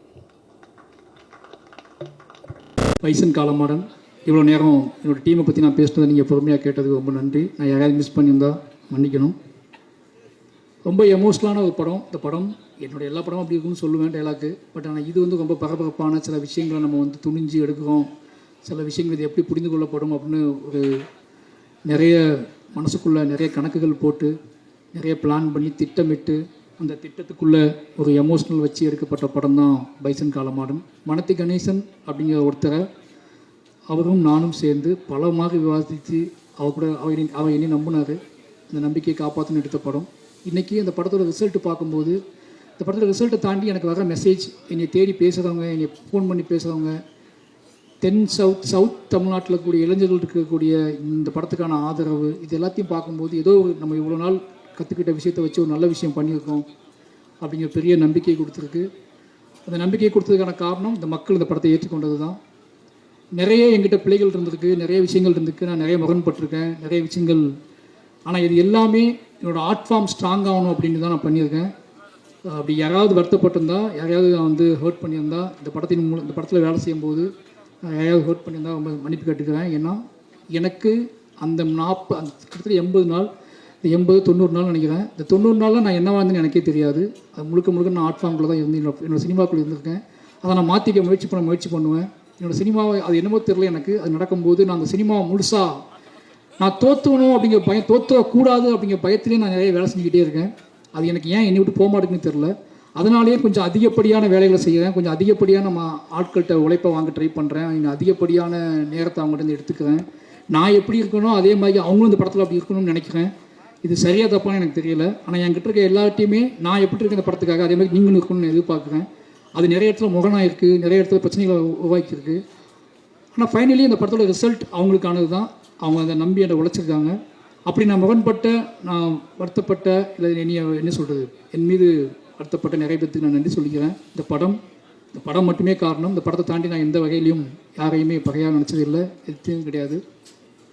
பைசன் காலமாடன், இவ்வளோ நேரம் என்னோடய டீமை பற்றி நான் பேசுனதை நீங்கள் பொறுமையாக கேட்டதுக்கு ரொம்ப நன்றி. நான் யாராவது மிஸ் பண்ணியிருந்தால் மன்னிக்கணும். ரொம்ப எமோஷ்னலான ஒரு படம். இந்த படம் என்னோடய எல்லா படமும் அப்படி இருக்குன்னு சொல்லுவேன் டைலாக்கு. பட் ஆனால் இது வந்து ரொம்ப பரபரப்பான சில விஷயங்களை நம்ம வந்து துணிஞ்சு எடுக்கிறோம். சில விஷயங்கள் இது எப்படி புரிந்து கொள்ளப்படும் அப்படின்னு ஒரு நிறைய மனசுக்குள்ளே நிறைய கணக்குகள் போட்டு நிறைய பிளான் பண்ணி திட்டமிட்டு அந்த திட்டத்துக்குள்ளே ஒரு எமோஷ்னல் வச்சு எடுக்கப்பட்ட படம் தான் பைசன் காலமாடன். மனத்தி கணேசன் அப்படிங்கிற ஒருத்தரை அவரும் நானும் சேர்ந்து பலமாக விவாதித்து அவர் என்னை நம்பினார். அந்த நம்பிக்கையை காப்பாற்றணும் எடுத்த படம். இன்றைக்கி அந்த படத்தோட ரிசல்ட்டு பார்க்கும்போது, இந்த படத்தோட ரிசல்ட்டை தாண்டி எனக்கு வர மெசேஜ், என்னை தேடி பேசுகிறவங்க, என்னை ஃபோன் பண்ணி பேசுகிறவங்க, சவுத் தமிழ்நாட்டில் கூடிய இளைஞர்கள் இருக்கக்கூடிய இந்த படத்துக்கான ஆதரவு, இது எல்லாத்தையும் பார்க்கும்போது ஏதோ நம்ம இவ்வளோ நாள் கற்றுக்கிட்ட விஷயத்தை வச்சு ஒரு நல்ல விஷயம் பண்ணியிருக்கோம் அப்படிங்கிற பெரிய நம்பிக்கை கொடுத்துருக்கு. அந்த நம்பிக்கையை கொடுத்ததுக்கான காரணம் இந்த மக்கள் இந்த படத்தை ஏற்றுக்கொண்டது தான். நிறைய எங்கிட்ட பிள்ளைகள் இருந்திருக்கு, நிறைய விஷயங்கள் இருந்திருக்கு, நான் நிறைய முரண்பட்டிருக்கேன், நிறைய விஷயங்கள். ஆனால் இது எல்லாமே என்னோடய ஆர்ட் ஃபார்ம் ஸ்ட்ராங் ஆகணும் அப்படின்னு தான் நான் பண்ணியிருக்கேன். அப்படி யாராவது வருத்தப்பட்டிருந்தா, யாரையாவது நான் வந்து ஹர்ட் பண்ணியிருந்தா, இந்த படத்தில் வேலை செய்யும்போது யாரையாவது ஹர்ட் பண்ணியிருந்தா ரொம்ப மன்னிப்பு கேட்டுக்கிறேன். ஏன்னா எனக்கு அந்த கிட்டத்தட்ட 80 நாள், இந்த 80-90 நாள் நினைக்கிறேன். இந்த 90 நாளில் நான் என்ன வாழ்ந்தேன்னு எனக்கே தெரியாது. அது முழுக்க நான் ஆர்ட் ஃபார்மில் தான் இருந்து என்னோடய சினிமாக்குள்ளே இருந்திருக்கேன். அதை நான் மாற்றிக்க முயற்சி பண்ணுவேன். என்னோடய சினிமாவை அது என்னமோ தெரியல எனக்கு. அது நடக்கும்போது நான் அந்த சினிமாவை முழுசாக நான் தோற்றுவணும் அப்படிங்கிற பயம், தோற்றக்கூடாது அப்படிங்கிற பயத்திலே நான் நிறைய வேலை செஞ்சுக்கிட்டே இருக்கேன். அது எனக்கு ஏன் என்னை விட்டு போக மாட்டேங்குன்னு தெரில. அதனாலேயே கொஞ்சம் அதிகப்படியான வேலைகளை செய்கிறேன், கொஞ்சம் அதிகப்படியான ஆட்கள்கிட்ட உழைப்பை வாங்க ட்ரை பண்ணுறேன், இன்னும் அதிகப்படியான நேரத்தை அவங்கள்ட்ட எடுத்துக்கிறேன். நான் எப்படி இருக்கணும் அதே மாதிரி அவங்களும் இந்த படத்தில் அப்படி இருக்கணும்னு நினைக்கிறேன். இது சரியாக தப்பான்னு எனக்கு தெரியல. ஆனால் என்கிட்ட இருக்க எல்லாத்தையுமே நான் எப்படி இருக்க இந்த படத்துக்காக அதே மாதிரி நீங்களும் இருக்கணும்னு எதிர்பார்க்குறேன். அது நிறைய இடத்துல முரணாக இருக்குது, நிறைய இடத்துல பிரச்சனைகளை உருவாக்கியிருக்கு. ஆனால் ஃபைனலி இந்த படத்தோட ரிசல்ட் அவங்களுக்கானது தான். அவங்க அதை நம்பி என்னை உழைச்சிருக்காங்க. அப்படி நான் முரண்பட்ட, நான் வருத்தப்பட்ட, இல்லை என்ன சொல்கிறது, என் மீது வருத்தப்பட்ட நிறைய பேருக்கு நான் நன்றி சொல்லிக்கிறேன். இந்த படம் மட்டுமே காரணம். இந்த படத்தை தாண்டி நான் எந்த வகையிலையும் யாரையுமே பகையாக நினச்சதில்லை, எதுவும் கிடையாது.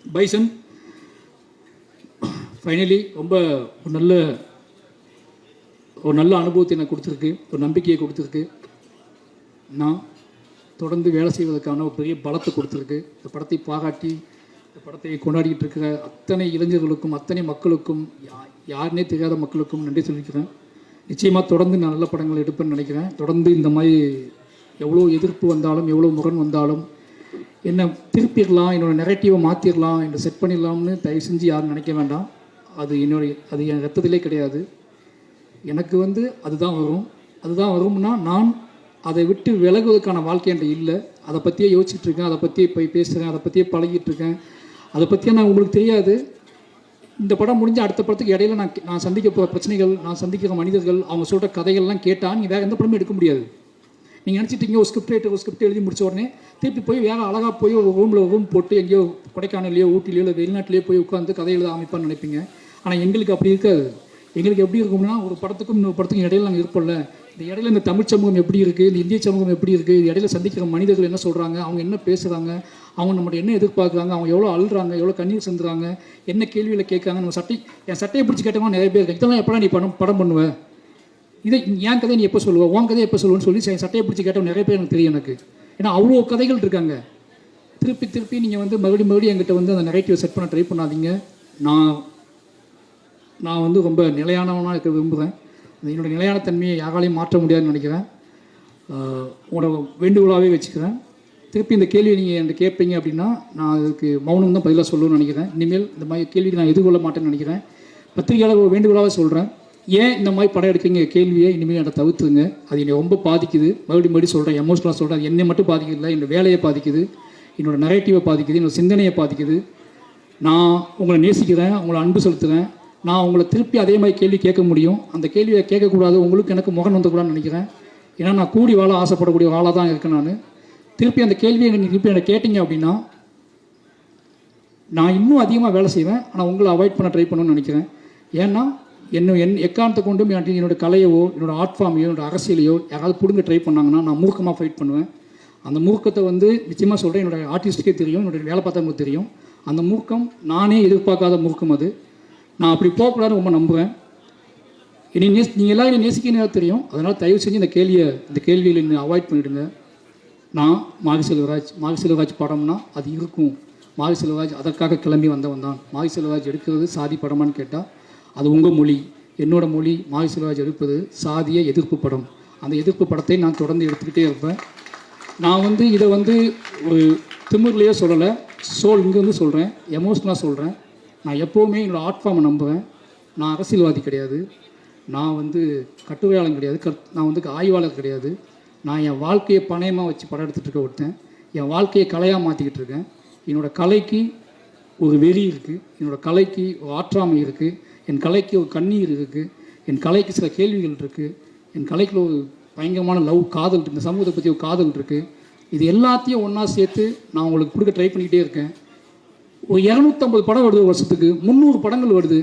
பைசன் ஃபைனலி ரொம்ப ஒரு நல்ல அனுபவத்தை எனக்கு கொடுத்துருக்கு, ஒரு நம்பிக்கையை கொடுத்துருக்கு. நான் தொடர்ந்து வேலை செய்வதற்கான ஒரு பெரிய பலத்தை கொடுத்துருக்கு. இந்த படத்தை பாராட்டி இந்த படத்தை கொண்டாடிக்கிட்டு இருக்கிற அத்தனை இளைஞர்களுக்கும், அத்தனை மக்களுக்கும், யாருன்னே தெரியாத மக்களுக்கும் நன்றி சொல்லிக்கிறேன். நிச்சயமாக தொடர்ந்து நான் நல்ல படங்கள் எடுப்பேன்னு நினைக்கிறேன். தொடர்ந்து இந்த மாதிரி எவ்வளோ எதிர்ப்பு வந்தாலும், எவ்வளோ முரண் வந்தாலும் என்னை திருப்பிடலாம், என்னோடய நெரட்டிவை மாற்றிடலாம், என்னை செட் பண்ணிடலாம்னு தயவு செஞ்சு யாரும் நினைக்க வேண்டாம். அது என் ரத்தத்திலே கிடையாது. எனக்கு அதுதான் வரும்னா நான் அதை விட்டு விலகுவதற்கான வாழ்க்கை என்கிட்ட இல்லை. அதை பற்றியே யோசிச்சுட்டு இருக்கேன், அதை பற்றியே போய் பேசுகிறேன், அதை பற்றியே பழகிட்டு இருக்கேன். அதை பற்றியே நான் உங்களுக்கு தெரியாது. இந்த படம் முடிஞ்ச அடுத்த படத்துக்கு இடையில நான் சந்திக்க போகிற பிரச்சனைகள், நான் சந்திக்கிற மனிதர்கள், அவங்க சொல்கிற கதைகள்லாம் கேட்டால் நீங்கள் வேறு எந்த படமும் எடுக்க முடியாது. நீங்கள் நினச்சிட்டீங்க ஒரு ஸ்கிரிப்ட் எழுதி முடிச்ச உடனே திருப்பி போய் வேறு அழகாக போய் ஒரு ரூம் போட்டு எங்கேயோ கொடைக்கானல்லையோ ஊட்டிலையோ இல்லை வெளிநாட்டிலையோ போய் உட்காந்து கதை எழுத அமைப்பான்னு நினைப்பீங்க. ஆனால் எங்களுக்கு அப்படி இருக்காது. எங்களுக்கு எப்படி இருக்கும்னா, ஒரு படத்துக்கும் இன்னொரு படத்துக்கும் இடையில நாங்கள் இருப்போம்ல, இந்த இடையில இந்த தமிழ் சமூகம் எப்படி இருக்குது, இந்த இந்திய சமூகம் எப்படி இருக்குது, இது இடையில சந்திக்கிற மனிதர்கள் என்ன சொல்கிறாங்க, அவங்க என்ன பேசுகிறாங்க, அவங்க நம்மகிட்ட என்ன எதிர்பார்க்குறாங்க, அவங்க எவ்வளோ அழுறாங்க, எவ்வளோ கண்ணீர் சிந்துறாங்க, என்ன கேள்வியில் கேட்குறாங்க. நம்ம என் சட்டையை பிடிச்சி கேட்டவங்க நிறைய பேர் இருக்கு. இதெல்லாம் எப்படா நீ படம் பண்ணுவேன், இதை என் கதையை நீ எப்போ சொல்லுவேன், உன் கதையை எப்போ சொல்லுவேன்னு சொல்லி என் சட்டையை பிடிச்சி கேட்டவங்க நிறைய பேர் எனக்கு தெரியும். எனக்கு ஏன்னா அவ்வளோ கதைகள் இருக்காங்க. திருப்பி நீங்கள் மறுபடியும் என்கிட்ட அந்த நெகட்டிவ் செட் பண்ண ட்ரை பண்ணாதீங்க. நான் ரொம்ப நிலையானவனாக இருக்க விரும்புகிறேன். என்னோடய நிலையான தன்மையை யாராலையும் மாற்ற முடியாதுன்னு நினைக்கிறேன். உங்களோட வேண்டுகோளாகவே வச்சுக்கிறேன். திருப்பி இந்த கேள்வியை நீங்கள் என்கிட்ட கேட்பீங்க அப்படின்னா நான் அதுக்கு மௌனம் தான் பதிலாக சொல்லணும்னு நினைக்கிறேன். இனிமேல் இந்த மாதிரி கேள்விக்கு நான் எதிர்கொள்ள மாட்டேன்னு நினைக்கிறேன். பத்திரிகையாளர் வேண்டுகோளாக சொல்கிறேன், ஏன் இந்த மாதிரி படம் எடுக்கிறீங்க கேள்வியை இனிமேல் என்னை தவிர்த்துங்க. அது என்னை ரொம்ப பாதிக்குது. மறுபடியும் சொல்கிறேன், எமோஷனலாக சொல்கிறேன். அது என்னை மட்டும் பாதிக்கல, என்னோடய வேலையை பாதிக்குது, என்னோடய நரேட்டிவை பாதிக்குது, என்னோடய சிந்தனையை பாதிக்குது. நான் உங்களை நேசிக்கிறேன், உங்களை அன்பு செலுத்துகிறேன். நான் உங்களை திருப்பி அதே மாதிரி கேள்வி கேட்க முடியும். அந்த கேள்வியை கேட்கக்கூடாது, உங்களுக்கு எனக்கு முகம் வந்துக்கூடாதுன்னு நினைக்கிறேன். ஏன்னா நான் கூடி வாழ ஆசைப்படக்கூடிய ஆளாக தான் இருக்கேன். நான் திருப்பி அந்த கேள்வியை திருப்பி என்னை கேட்டிங்க அப்படின்னா நான் இன்னும் அதிகமாக வேலை செய்வேன். ஆனால் உங்களை அவாய்ட் பண்ண ட்ரை பண்ணணும்னு நினைக்கிறேன். ஏன்னா எக்காரணத்தை கொண்டும் என்னோடய கலையவோ, என்னோடய ஆர்ட் ஃபார்மையோ, என்னோடய அரசியலையோ யாராவது பிடுங்க ட்ரை பண்ணாங்கன்னா நான் மூர்க்கமாக ஃபைட் பண்ணுவேன். அந்த மூர்க்கத்தை நிச்சயமாக சொல்கிறேன், என்னோடய ஆர்டிஸ்ட்டுக்கே தெரியும், என்னோடய வேலை பார்த்தவங்களுக்கு தெரியும். அந்த மூர்க்கம் நானே எதிர்பார்க்காத மூர்க்கம். அது நான் அப்படி போகக்கூடாதுன்னு ரொம்ப நம்புவேன். நீங்கள் எல்லாம் என்னை நேசிக்கணும் தெரியும். அதனால் தயவு செஞ்சு இந்த கேள்வியில் என்னை அவாய்ட் பண்ணிவிடுங்க. நான் மாரி செல்வராஜ் படம்னா அது இருக்கும். மாரி செல்வராஜ் அதற்காக கிளம்பி வந்தவன் தான். மாரி செல்வராஜ் எடுக்கிறது சாதி படமான்னு கேட்டால் அது உங்கள் மொழி. என்னோடய மொழி மாரி செல்வராஜ் எடுப்பது சாதிய எதிர்ப்பு படம். அந்த எதிர்ப்பு படத்தை நான் தொடர்ந்து எடுத்துக்கிட்டே இருப்பேன். நான் இதை ஒரு திமிர்லேயே சொல்லலை, இங்கே சொல்கிறேன், எமோஷ்னலாக சொல்கிறேன். நான் எப்போவுமே என்னோடய ஆர்ட் ஃபார்மை நம்புவேன். நான் அரசியல்வாதி கிடையாது, நான் கட்டுரையாளன் கிடையாது, நான் ஆய்வாளர் கிடையாது. நான் என் வாழ்க்கையை பணயமாக வச்சு படம் எடுத்துகிட்டு இருக்க ஒருத்தன். என் வாழ்க்கையை கலையாக மாற்றிக்கிட்டு இருக்கேன். என்னோடய கலைக்கு ஒரு வெறி இருக்குது, என்னோடய கலைக்கு ஒரு ஆற்றாமை இருக்குது, என் கலைக்கு ஒரு கண்ணீர் இருக்குது, என் கலைக்கு சில கேள்விகள் இருக்குது, என் கலைக்குள்ள ஒரு பயங்கரமான காதல் இருக்குது, இந்த சமூகத்தை பற்றி ஒரு காதல் இருக்குது. இது எல்லாத்தையும் ஒன்றா சேர்த்து நான் உங்களுக்கு கொடுக்க ட்ரை பண்ணிக்கிட்டே இருக்கேன். ஒரு 250 படம் வருது வருஷத்துக்கு, 300 படங்கள் வருது.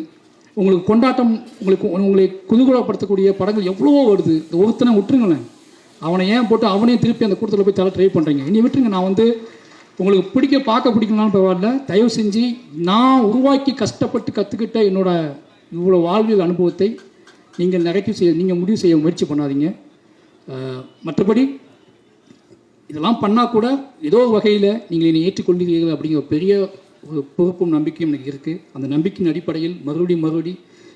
உங்களுக்கு கொண்டாட்டம், உங்களை குதூகலப்படுத்தக்கூடிய படங்கள் எவ்வளவோ வருது. இந்த ஒருத்தனை விட்டுருங்களேன், அவனை ஏன் போட்டு அவனையும் திருப்பி அந்த கூட்டத்தில் போய் தலை ட்ரை பண்ணுறீங்க? இனி விட்டுருங்க. நான் உங்களுக்கு பார்க்க பிடிக்கலான்னு பரவாயில்ல, தயவு செஞ்சு நான் உருவாக்கி கஷ்டப்பட்டு கற்றுக்கிட்ட என்னோட இவ்வளோ வாழ்வியல் அனுபவத்தை நீங்கள் முடிவு செய்ய முயற்சி பண்ணாதீங்க. மற்றபடி இதெல்லாம் பண்ணால் கூட ஏதோ வகையில் நீங்கள் என்னை ஏற்றுக்கொள்கிறீர்கள் அப்படிங்கிற ஒரு பெரிய ஒரு பொறுப்பும் நம்பிக்கையும் எனக்கு இருக்குது. அந்த நம்பிக்கையின் அடிப்படையில் மறுபடியும்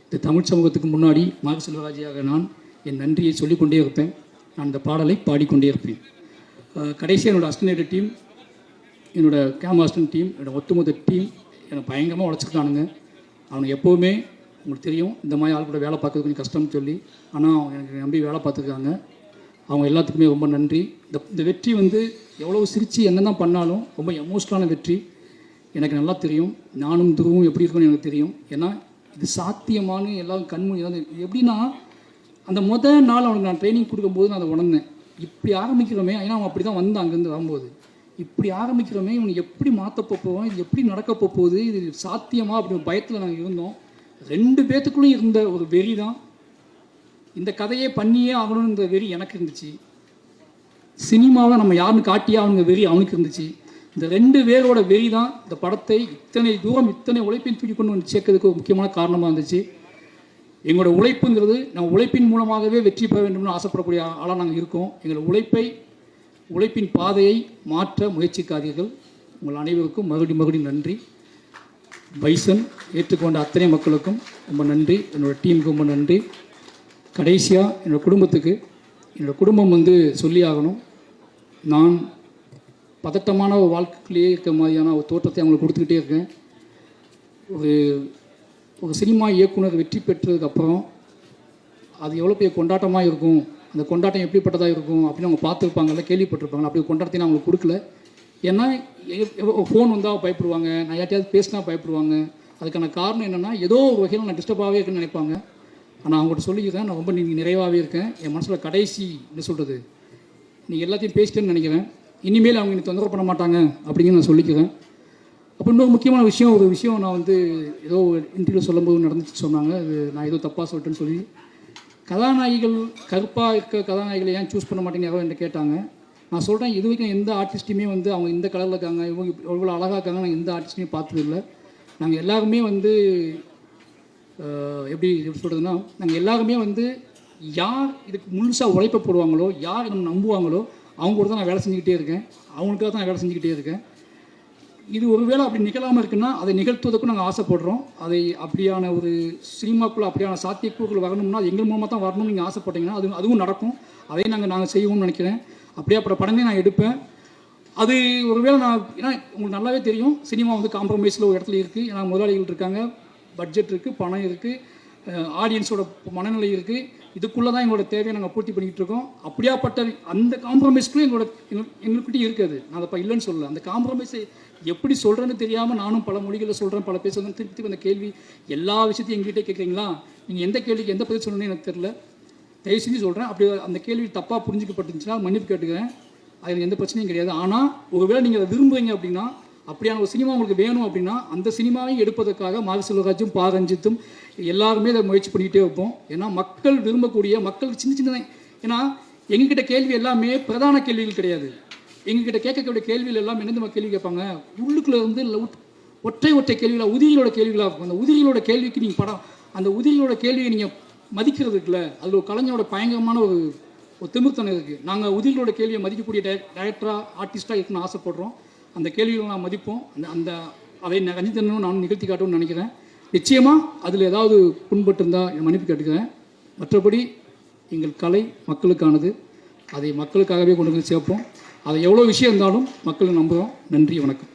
இந்த தமிழ் சமூகத்துக்கு முன்னாடி மாரி செல்வராஜாக நான் என் நன்றியை சொல்லிக்கொண்டே இருப்பேன். நான் இந்த பாடலை பாடிக்கொண்டே இருப்பேன். கடைசியாக என்னோடய அசிஸ்டன்ட் டீம், என்னோடய கேமரா அசிஸ்டன்ட் டீம், என்னோடய ஒட்டுமொத்த டீம், எனக்கு பயங்கரமாக உழைச்சிருக்கானுங்க. அவனுக்கு எப்போவுமே உங்களுக்கு தெரியும் இந்த மாதிரி ஆள் கூட வேலை பார்க்கறது கொஞ்சம் கஷ்டம்னு சொல்லி, ஆனால் அவங்க எனக்கு நம்பி வேலை பார்த்துருக்காங்க. அவங்க எல்லாத்துக்குமே ரொம்ப நன்றி. இந்த வெற்றி வந்து எவ்வளோ சிரித்து என்ன தான் பண்ணாலும் ரொம்ப எமோஷ்னலான வெற்றி. எனக்கு நல்லா தெரியும், நானும் துருவும் எப்படி இருக்குன்னு எனக்கு தெரியும். ஏன்னா இது சாத்தியமான எல்லாம் கண்மூடி எப்படின்னா அந்த நாள் அவனுக்கு நான் ட்ரைனிங் கொடுக்கும்போது நான் அதை உணர்ந்தேன். இப்படி ஆரம்பிக்கிறோமே, ஏன்னா அவன் அப்படி தான் வந்து அங்கேருந்து வரும்போது இப்படி ஆரம்பிக்கிறோமே, இவனுக்கு எப்படி மாற்றப்போ போவோம், இது எப்படி நடக்கப்போ போகுது, இது சாத்தியமா அப்படின்னு பயத்தில் நாங்கள் இருந்தோம். 2 பேத்துக்குள்ளும் இருந்த ஒரு வெறி தான் இந்த கதையே பண்ணியே ஆகணுன்ற வெறி எனக்கு இருந்துச்சு. சினிமாவை நம்ம யாருன்னு காட்டியே அவனுங்க வெறி அவனுக்கு இருந்துச்சு. இந்த 2 பேரோட வெறி தான் இந்த படத்தை இத்தனை தூரம் இத்தனை உழைப்பின் தூக்கி கொண்டு வந்து சேர்க்கறதுக்கு ஒரு முக்கியமான காரணமாக இருந்துச்சு. எங்களோட உழைப்புங்கிறது நம்ம உழைப்பின் மூலமாகவே வெற்றி பெற வேண்டும்னு ஆசைப்படக்கூடிய ஆளாக நாங்கள் இருக்கோம். எங்களோட உழைப்பின் பாதையை மாற்ற முயற்சிக்காதீர்கள். உங்கள் அனைவருக்கும் மறுபடியும் நன்றி. பைசன் ஏற்றுக்கொண்ட அத்தனை மக்களுக்கும் ரொம்ப நன்றி. என்னோடய டீமுக்கு ரொம்ப நன்றி. கடைசியாக என்னோடய குடும்பத்துக்கு, என்னோடய குடும்பம் வந்து சொல்லி ஆகணும். நான் பதட்டமான ஒரு வாழ்க்கையிலேயே இருக்க மாதிரியான ஒரு தோற்றத்தை அவங்களுக்கு கொடுத்துக்கிட்டே இருக்கேன். ஒரு சினிமா இயக்குனர் வெற்றி பெற்றதுக்கப்புறம் அது எவ்வளோ பெரிய கொண்டாட்டமாக இருக்கும், அந்த கொண்டாட்டம் எப்படிப்பட்டதாக இருக்கும் அப்படின்னு அவங்க பார்த்துருப்பாங்கல்ல, கேள்விப்பட்டிருப்பாங்க. அப்படி கொண்டாட்டத்தை நான் அவங்களுக்கு கொடுக்கல. ஏன்னா ஃபோன் வந்தால் பயப்படுவாங்க, நான் யார்ட்டையாவது பேசினா பயப்படுவாங்க. அதுக்கான காரணம் என்னென்னா ஏதோ ஒரு வகையில் நான் டிஸ்டர்பாகவே இருக்குன்னு நினைப்பாங்க. ஆனால் அவங்கள்ட்ட சொல்லிக்கிறேன், நான் ரொம்ப நிறைவாகவே இருக்கேன். என் மனசில் கடைசி என்ன சொல்கிறது, நீங்கள் எல்லாத்தையும் பேசிட்டேன்னு நினைக்கிறேன். இனிமேல் அவங்க எனக்கு தொந்தரவு பண்ண மாட்டாங்க அப்படின்னு நான் சொல்லிக்கிறேன். அப்போ இன்னொரு முக்கியமான ஒரு விஷயம் நான் வந்து ஏதோ இன்டர்வியூ சொல்லும்போது நடந்துச்சு சொன்னாங்க. அது நான் ஏதோ தப்பாக சொல்லிட்டேன்னு சொல்லி, கதாநாயகிகள் கருப்பாக இருக்க கதாநாயகிகளை ஏன் சூஸ் பண்ண மாட்டேங்க யாரோ என்கிட்ட கேட்டாங்க. நான் சொல்கிறேன், இது வரைக்கும் எந்த ஆர்டிஸ்ட்டுமே வந்து அவங்க இந்த கலரில் இருக்காங்க, இவங்க எவ்வளோ அழகாக இருக்காங்க, நாங்கள் எந்த ஆர்டிஸ்ட்டுமே பார்த்ததில்லை. நாங்கள் எல்லாருமே வந்து எப்படி சொல்கிறதுனா, நாங்கள் எல்லாருமே வந்து யார் இதுக்கு முழுசாக உழைப்ப போடுவாங்களோ, யார் நம்ம நம்புவாங்களோ அவங்க கூட தான் நான் வேலை செஞ்சுக்கிட்டே இருக்கேன். அவங்களுக்காக தான் நான் வேலை செஞ்சுக்கிட்டே இருக்கேன். இது ஒருவேளை அப்படி நிகழாமல் இருக்குன்னா அதை நிகழ்த்துவதற்கும் நாங்கள் ஆசைப்படுறோம். அதை அப்படியான ஒரு சினிமாக்குள்ளே அப்படியான சாத்தியக்கூறுகள் வரணும்னா அது எங்கள் மூலமாக தான் வரணும்னு நீங்கள் ஆசைப்பட்டீங்கன்னா அதுவும் நடக்கும். அதையும் நாங்கள் செய்வோம்னு நினைக்கிறேன். அப்படியே அப்புறம் படமே நான் எடுப்பேன். அது ஒருவேளை ஏன்னா உங்களுக்கு நல்லாவே தெரியும், சினிமா வந்து காம்ப்ரமைஸில் ஒரு இடத்துல இருக்குது. ஏன்னா முதலாளிகள் இருக்காங்க, பட்ஜெட் இருக்குது, பணம் இருக்குது, ஆடியன்ஸோட மனநிலை இருக்குது. இதுக்குள்ளே தான் எங்களோட தேவையை நாங்கள் பூர்த்தி பண்ணிக்கிட்டு இருக்கோம். அப்படியாப்பட்ட அந்த காம்ப்ரமைஸ்க்கும் எங்கள்கிட்ட இருக்குது. நான் அதை இல்லைன்னு சொல்லலை. அந்த காம்ப்ரமைஸை எப்படி சொல்கிறேன்னு தெரியாமல் நானும் பல மொழிகளில் சொல்கிறேன், பல பேர் சொல்கிறேன். திருப்பி அந்த கேள்வி எல்லா விஷயத்தையும் எங்ககிட்ட கேட்குறீங்களா, நீங்கள் எந்த கேள்விக்கு எந்த பதில் சொல்லணும்னு எனக்கு தெரில. தயவு செஞ்சு சொல்கிறேன், அப்படி அந்த கேள்வி தப்பாக புரிஞ்சுக்கப்பட்டுச்சுன்னா மன்னிப்பு கேட்டுக்கிறேன். அதில் எந்த பிரச்சனையும் கிடையாது. ஆனால் ஒருவேளை நீங்கள் அதை விரும்புகிறீங்க அப்படின்னா, அப்படியான ஒரு சினிமா உங்களுக்கு வேணும் அப்படின்னா, அந்த சினிமாவையும் எடுப்பதற்காக மாரி செல்வராஜும் பா ரஞ்சித்தும் எல்லாருமே அதை முயற்சி பண்ணிக்கிட்டே வைப்போம். ஏன்னா மக்கள் விரும்பக்கூடிய, மக்களுக்கு சின்ன ஏன்னா எங்ககிட்ட கேள்வி எல்லாமே பிரதான கேள்விகள் கிடையாது. எங்ககிட்ட கேட்கக்கூடிய கேள்விகள் எல்லாம் என்ன கேள்வி கேட்பாங்க, உள்ளுக்குள்ளே இருந்து ஒற்றை கேள்விகளாக, உதிரிகளோட கேள்விகளாக இருக்கும். அந்த உதிரிகளோட கேள்விக்கு நீங்கள் அந்த உதிரிகளோட கேள்வியை நீங்கள் மதிக்கிறது இருக்குல்ல, அதில் ஒரு கலைஞரோட பயங்கரமான ஒரு திமிர்த்தனம் இருக்குது. நாங்கள் உதிரிகளோட கேள்வியை மதிக்கக்கூடிய டைரக்டராக ஆர்டிஸ்டாக இருக்குன்னு ஆசைப்படுறோம். அந்த கேள்விகளை நான் மதிப்போம். அதை ரஞ்சித்தனும் நான் நிகழ்த்தி காட்டும்னு நினைக்கிறேன். நிச்சயமாக அதில் ஏதாவது புண்பட்டு இருந்தால் மன்னிப்பு கேட்டுக்கிறேன். மற்றபடி எங்கள் கலை மக்களுக்கானது. அதை மக்களுக்காகவே கொண்டு வந்து சேர்ப்போம். அதை எவ்வளோ விஷயம் இருந்தாலும் மக்கள் நம்புகிறோம். நன்றி, வணக்கம்.